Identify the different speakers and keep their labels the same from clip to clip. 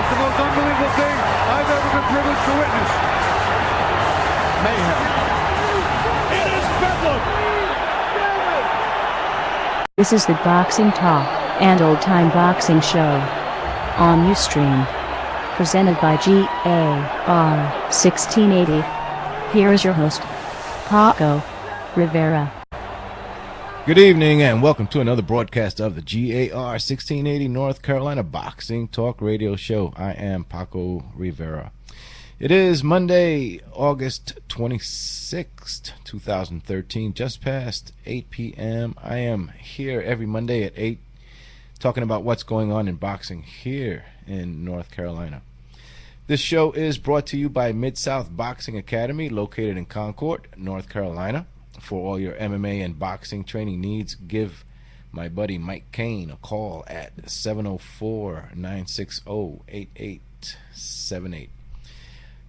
Speaker 1: the most unbelievable thing I've ever been privileged to witness. Mayhem. It is Bedlam.
Speaker 2: This is the Boxing Talk and Old Time Boxing Show on Ustream, presented by GAR 1680. Here is your host, Paco Rivera.
Speaker 3: Good evening and welcome to another broadcast of the GAR 1680 North Carolina Boxing Talk Radio Show. I am Paco Rivera. It is Monday, August 26th, 2013, just past 8 p.m. I am here every Monday at 8 talking about what's going on in boxing here in North Carolina. This show is brought to you by Mid-South Boxing Academy, located in Concord, North Carolina. For all your MMA and boxing training needs, give my buddy Mike Kane a call at 704-960-8878.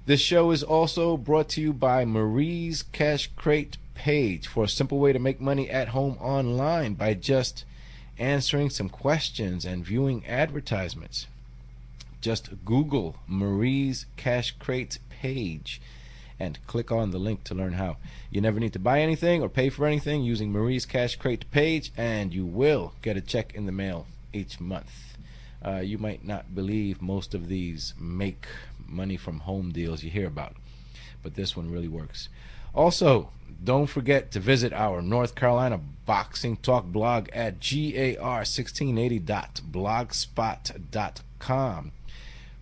Speaker 3: This show is also brought to you by Marie's Cash Crate page, for a simple way to make money at home online by just answering some questions and viewing advertisements. Just Google Marie's Cash Crate page and click on the link to learn how. You never need to buy anything or pay for anything using Marie's Cash Crate page, and you will get a check in the mail each month. You might not believe most of these make money from home deals you hear about, but this one really works. Also, don't forget to visit our North Carolina Boxing Talk blog at gar1680.blogspot.com,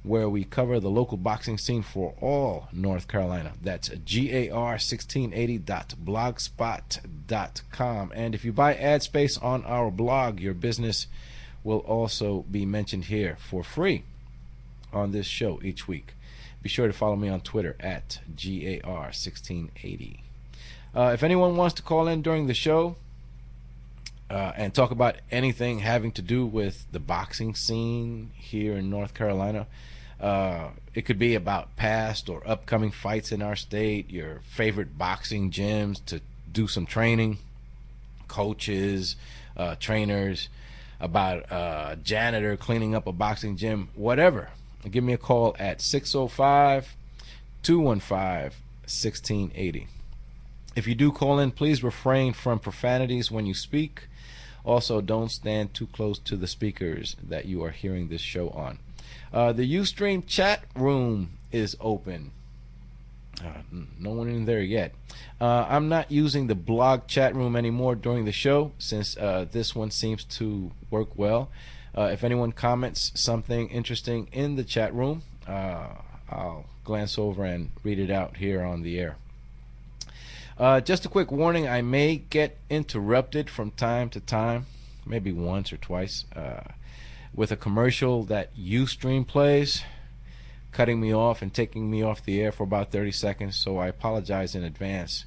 Speaker 3: where we cover the local boxing scene for all North Carolina. That's gar1680.blogspot.com. And if you buy ad space on our blog, your business will also be mentioned here for free on this show each week. Be sure to follow me on Twitter at gar1680. If anyone wants to call in during the show and talk about anything having to do with the boxing scene here in North Carolina, it could be about past or upcoming fights in our state, your favorite boxing gyms to do some training, coaches, trainers, about a janitor cleaning up a boxing gym, whatever. Give me a call at 605-215-1680. If you do call in, please refrain from profanities when you speak. Also, don't stand too close to the speakers that you are hearing this show on. The Ustream chat room is open. No one in there yet. I'm not using the blog chat room anymore during the show, since this one seems to work well. If anyone comments something interesting in the chat room, I'll glance over and read it out here on the air. Just a quick warning, I may get interrupted from time to time, maybe once or twice, with a commercial that Ustream plays, cutting me off and taking me off the air for about 30 seconds, so I apologize in advance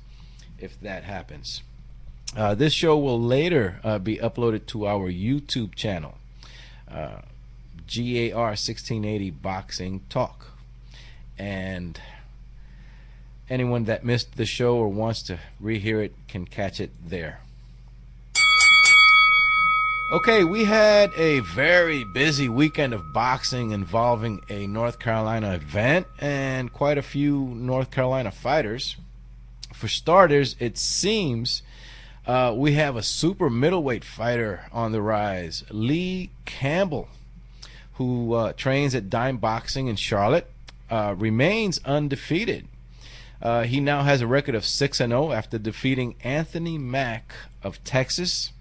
Speaker 3: if that happens. This show will later be uploaded to our YouTube channel, GAR 1680 Boxing Talk, and anyone that missed the show or wants to rehear it can catch it there. Okay, we had a very busy weekend of boxing involving a North Carolina event and quite a few North Carolina fighters. For starters, it seems we have a super middleweight fighter on the rise, Lee Campbell, who trains at Dime Boxing in Charlotte, remains undefeated. He now has a record of 6-0 after defeating Anthony Mack of Texas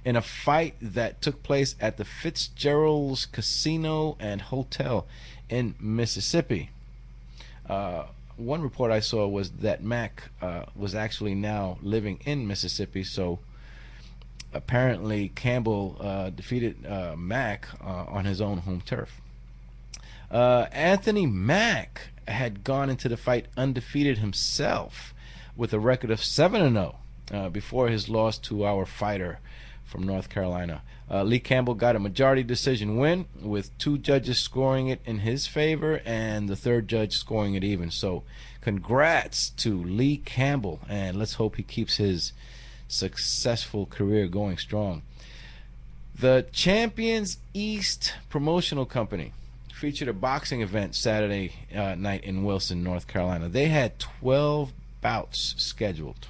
Speaker 3: in a fight that took place at the Fitzgerald's Casino and Hotel in Mississippi. One report I saw was that Mack was actually now living in Mississippi, so apparently Campbell defeated Mack on his own home turf. Anthony Mack had gone into the fight undefeated himself with a record of 7-0 before his loss to our fighter from North Carolina. Lee Campbell got a majority decision win, with 2 judges scoring it in his favor and the 3rd judge scoring it even. So congrats to Lee Campbell, and let's hope he keeps his successful career going strong. The Champions East Promotional Company featured a boxing event Saturday night in Wilson, North Carolina. They had 12 bouts scheduled.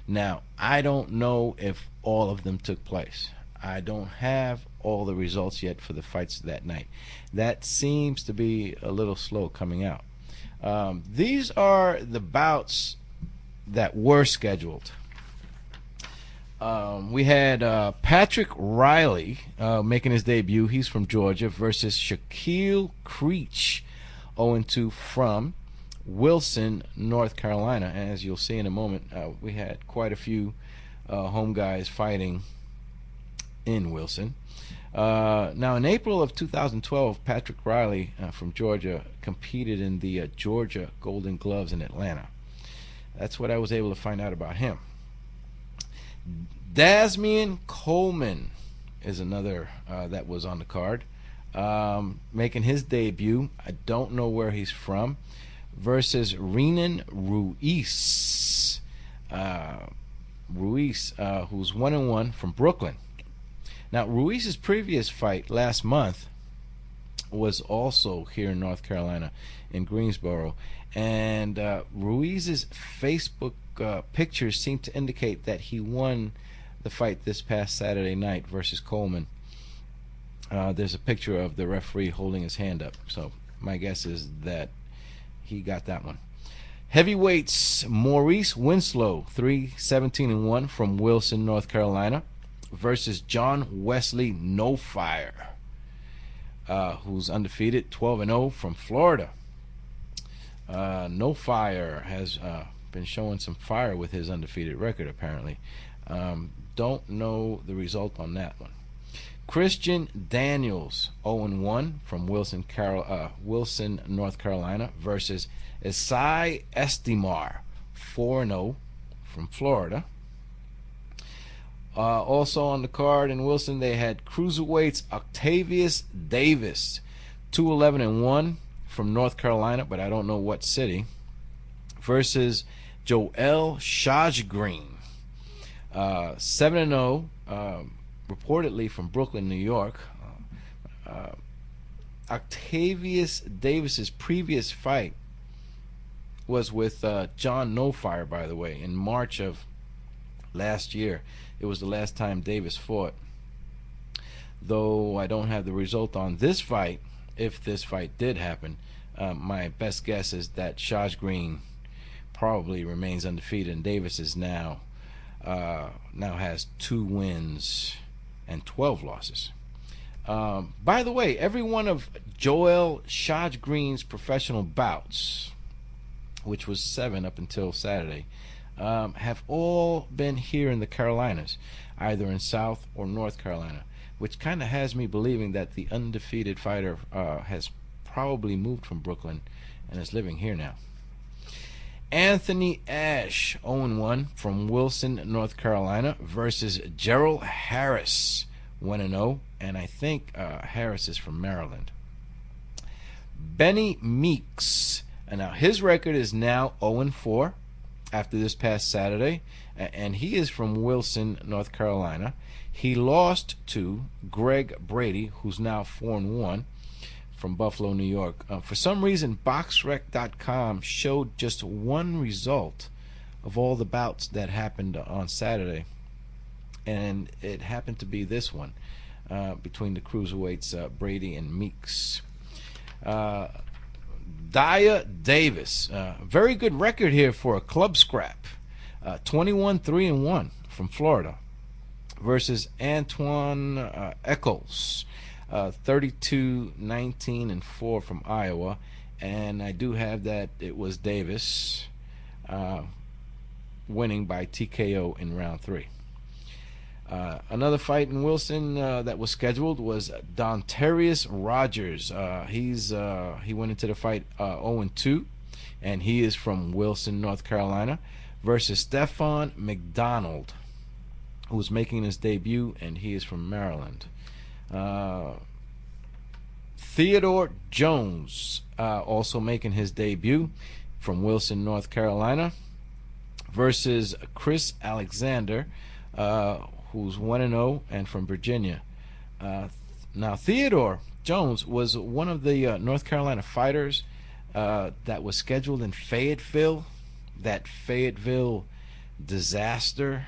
Speaker 3: Now, I don't know if all of them took place. I don't have all the results yet for the fights that night. That seems to be a little slow coming out. These are the bouts that were scheduled. We had Patrick Riley making his debut. He's from Georgia versus Shaquille Creech, 0-2 from Wilson, North Carolina. And as you'll see in a moment, we had quite a few home guys fighting in Wilson. Now, in April of 2012, Patrick Riley from Georgia competed in the Georgia Golden Gloves in Atlanta. That's what I was able to find out about him. Dasmian Coleman is another that was on the card, making his debut. I don't know where he's from. Versus Renan Ruiz. Ruiz, who's 1-1 from Brooklyn. Now, Ruiz's previous fight last month was also here in North Carolina, in Greensboro, and Ruiz's Facebook pictures seem to indicate that he won the fight this past Saturday night versus Coleman. There's a picture of the referee holding his hand up, so my guess is that he got that one. Heavyweights, Maurice Winslow, 3-17-1 from Wilson, North Carolina, versus John Wesley No Fire, who's undefeated, 12-0 from Florida. No Fire has been showing some fire with his undefeated record, apparently. Don't know the result on that one. Christian Daniels, 0-1 from Wilson, North Carolina, versus Isai Estimar, 4-0 from Florida. Also on the card in Wilson, they had cruiserweights Octavius Davis, 2-11-1 from North Carolina, but I don't know what city, versus Joel Shajgreen, 7-0, reportedly from Brooklyn, New York. Octavius Davis's previous fight was with John No Fire, by the way, in March of last year. It was the last time Davis fought. Though I don't have the result on this fight, if this fight did happen, my best guess is that Shajgreen probably remains undefeated, and Davis is now has 2 wins and 12 losses. By the way, every one of Joel Shajgreen's professional bouts, which was 7 up until Saturday, have all been here in the Carolinas, either in South or North Carolina, which kind of has me believing that the undefeated fighter has probably moved from Brooklyn and is living here now. Anthony Ashe, 0-1 from Wilson, North Carolina, versus Gerald Harris, 1-0, and I think Harris is from Maryland. Benny Meeks, and now his record is now 0-4 after this past Saturday, and he is from Wilson, North Carolina. He lost to Greg Brady, who's now 4-1 from Buffalo, New York. For some reason, BoxRec.com showed just one result of all the bouts that happened on Saturday, and it happened to be this one between the cruiserweights Brady and Meeks. Daya Davis, very good record here for a club scrap, 21-3-1 from Florida, versus Antoine Eccles, 32-19-4 from Iowa, and I do have that it was Davis winning by TKO in round 3. Another fight in Wilson that was scheduled was Dontarius Rogers. He went into the fight 0-2, and he is from Wilson, North Carolina, versus Stefan McDonald, who's making his debut, and he is from Maryland. Theodore Jones, also making his debut, from Wilson, North Carolina, versus Chris Alexander, who's 1-0 and from Virginia. Now, Theodore Jones was one of the North Carolina fighters that was scheduled in Fayetteville, that Fayetteville disaster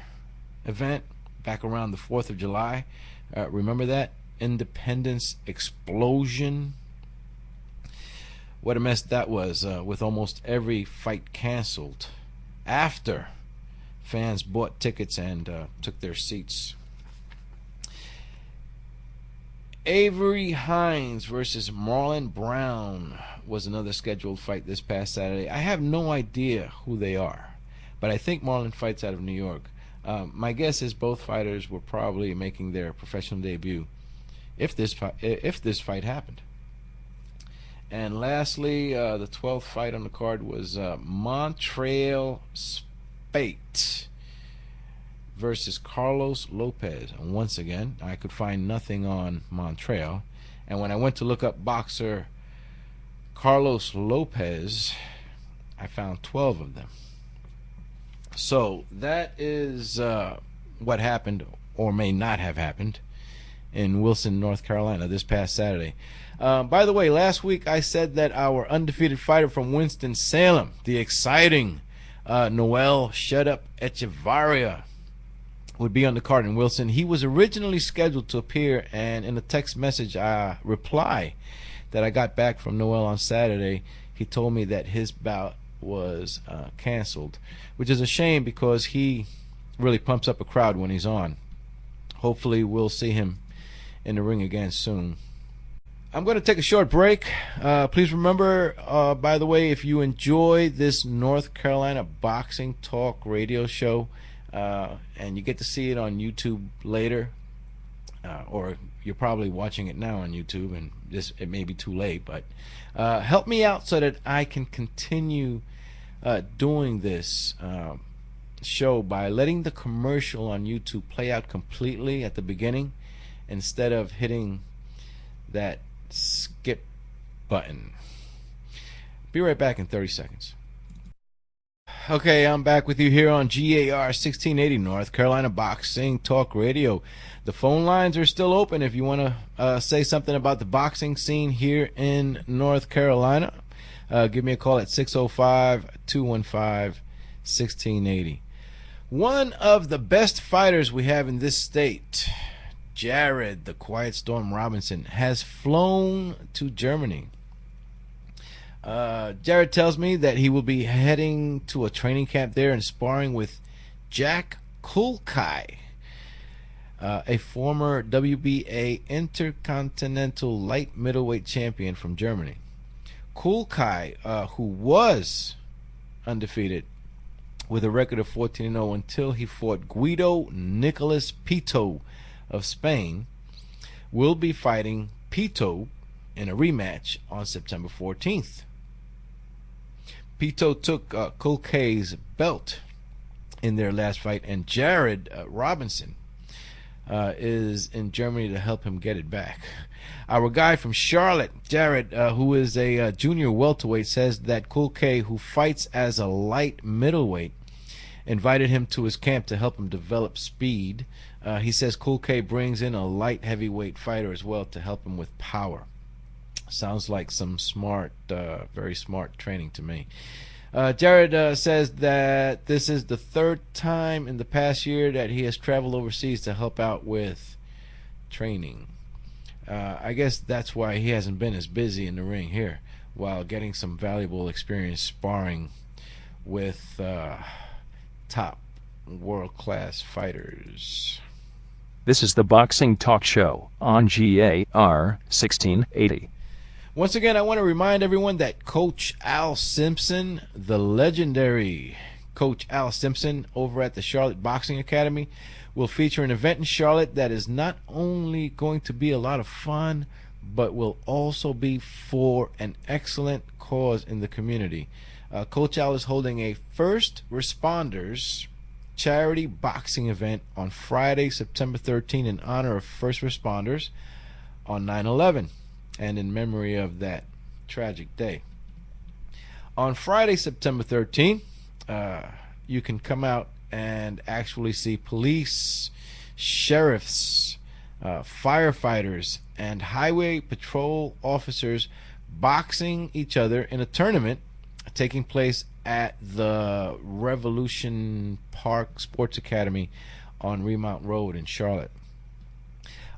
Speaker 3: event back around the 4th of July. Remember that? Independence explosion. What a mess that was, with almost every fight canceled after fans bought tickets and took their seats. Avery Hines versus Marlon Brown was another scheduled fight this past Saturday. I have no idea who they are, but I think Marlon fights out of New York. My guess is both fighters were probably making their professional debut if this fight happened. And lastly, the 12th fight on the card was Montreal Spate versus Carlos Lopez. And once again, I could find nothing on Montreal. And when I went to look up boxer Carlos Lopez, I found 12 of them. So that is what happened or may not have happened in Wilson, North Carolina this past Saturday. By the way, last week I said that our undefeated fighter from Winston-Salem, the exciting Noel Shut Up Echevarria, would be on the card in Wilson. He was originally scheduled to appear, and in a text message reply that I got back from Noel on Saturday, he told me that his bout was canceled, which is a shame because he really pumps up a crowd when he's on. Hopefully we'll see him in the ring again soon. I'm going to take a short break. Please remember, by the way, if you enjoy this North Carolina Boxing Talk radio show, and you get to see it on YouTube later, or you're probably watching it now on YouTube, and it may be too late, but help me out so that I can continue doing this show by letting the commercial on YouTube play out completely at the beginning instead of hitting that skip button. Be right back in 30 seconds. Okay, I'm back with you here on GAR 1680 North Carolina Boxing Talk Radio. The phone lines are still open if you want to say something about the boxing scene here in North Carolina. Give me a call at 605-215-1680. One of the best fighters we have in this state, Jared the Quiet Storm Robinson, has flown to Germany. Jared tells me that he will be heading to a training camp there and sparring with Jack Kulkai, a former WBA Intercontinental Light Middleweight champion from Germany. Kulkai, who was undefeated with a record of 14-0 until he fought Guido Nicolas Pito of Spain, will be fighting Pito in a rematch on September 14th. Pito took Kulkai's belt in their last fight, and Jared Robinson is in Germany to help him get it back. Our guy from Charlotte, Jared, who is a junior welterweight, says that Kulkai, who fights as a light middleweight, invited him to his camp to help him develop speed. He says Kulkai brings in a light heavyweight fighter as well to help him with power. Sounds like some smart, very smart training to me. Jared says that this is the third time in the past year that he has traveled overseas to help out with training. I guess that's why he hasn't been as busy in the ring here, while getting some valuable experience sparring with top world-class fighters.
Speaker 4: This is the Boxing Talk Show on GAR 1680.
Speaker 3: Once again, I want to remind everyone that Coach Al Simpson, the legendary Coach Al Simpson over at the Charlotte Boxing Academy, will feature an event in Charlotte that is not only going to be a lot of fun, but will also be for an excellent cause in the community. Coach Al is holding a First Responders charity boxing event on Friday, September 13, in honor of first responders on 9/11 and in memory of that tragic day. On Friday, September 13, you can come out and actually see police, sheriffs, firefighters and highway patrol officers boxing each other in a tournament taking place at the Revolution Park Sports Academy on Remount Road in Charlotte.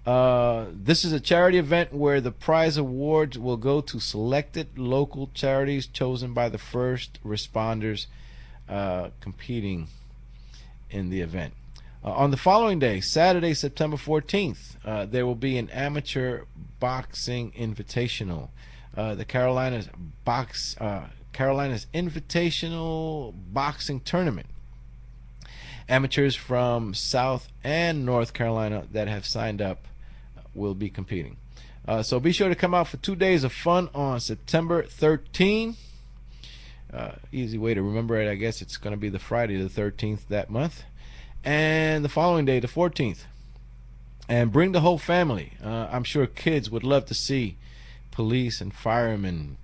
Speaker 3: This is a charity event where the prize awards will go to selected local charities chosen by the first responders competing in the event. On the following day, Saturday, September 14th, there will be an amateur boxing invitational. The Carolinas Invitational Boxing Tournament. Amateurs from South and North Carolina that have signed up will be competing. So be sure to come out for 2 days of fun on September 13th. Easy way to remember it, I guess it's going to be the Friday the 13th that month. And the following day, the 14th. And bring the whole family. I'm sure kids would love to see police and firemen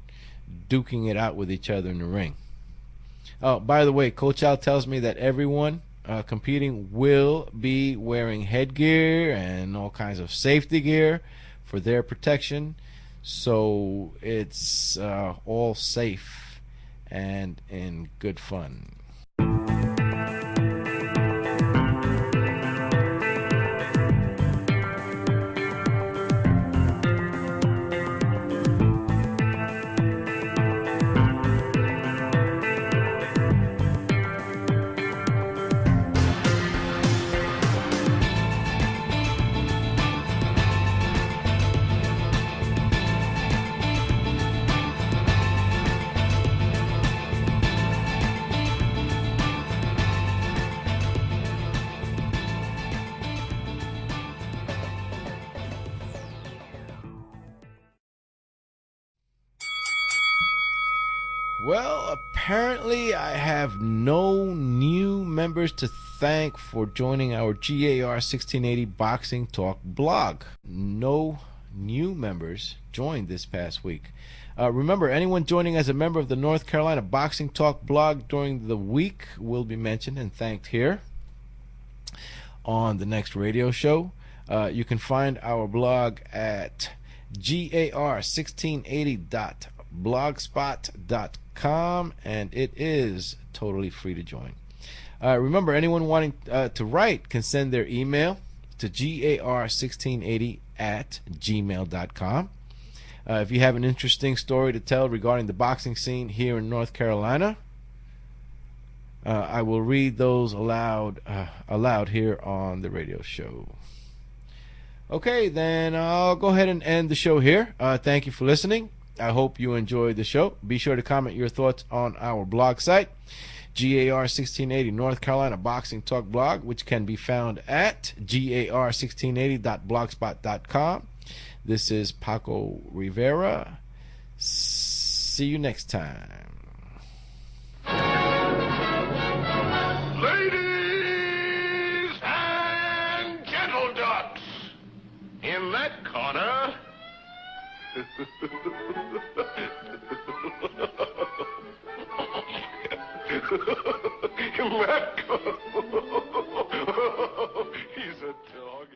Speaker 3: duking it out with each other in the ring. Oh, by the way, Coach Al tells me that everyone competing will be wearing headgear and all kinds of safety gear for their protection. So it's all safe and in good fun. Well, apparently I have no new members to thank for joining our GAR 1680 Boxing Talk blog. No new members joined this past week. Remember, anyone joining as a member of the North Carolina Boxing Talk blog during the week will be mentioned and thanked here on the next radio show. You can find our blog at gar1680.blogspot.com, and it is totally free to join. Remember, anyone wanting to write can send their email to gar1680@gmail.com. If you have an interesting story to tell regarding the boxing scene here in North Carolina, I will read those aloud here on the radio show. Okay, then I'll go ahead and end the show here. Thank you for listening. I hope you enjoyed the show. Be sure to comment your thoughts on our blog site, GAR1680 North Carolina Boxing Talk blog, which can be found at gar1680.blogspot.com. This is Paco Rivera. See you next time.
Speaker 5: Ladies and gentle ducks, in that corner. He's a dog.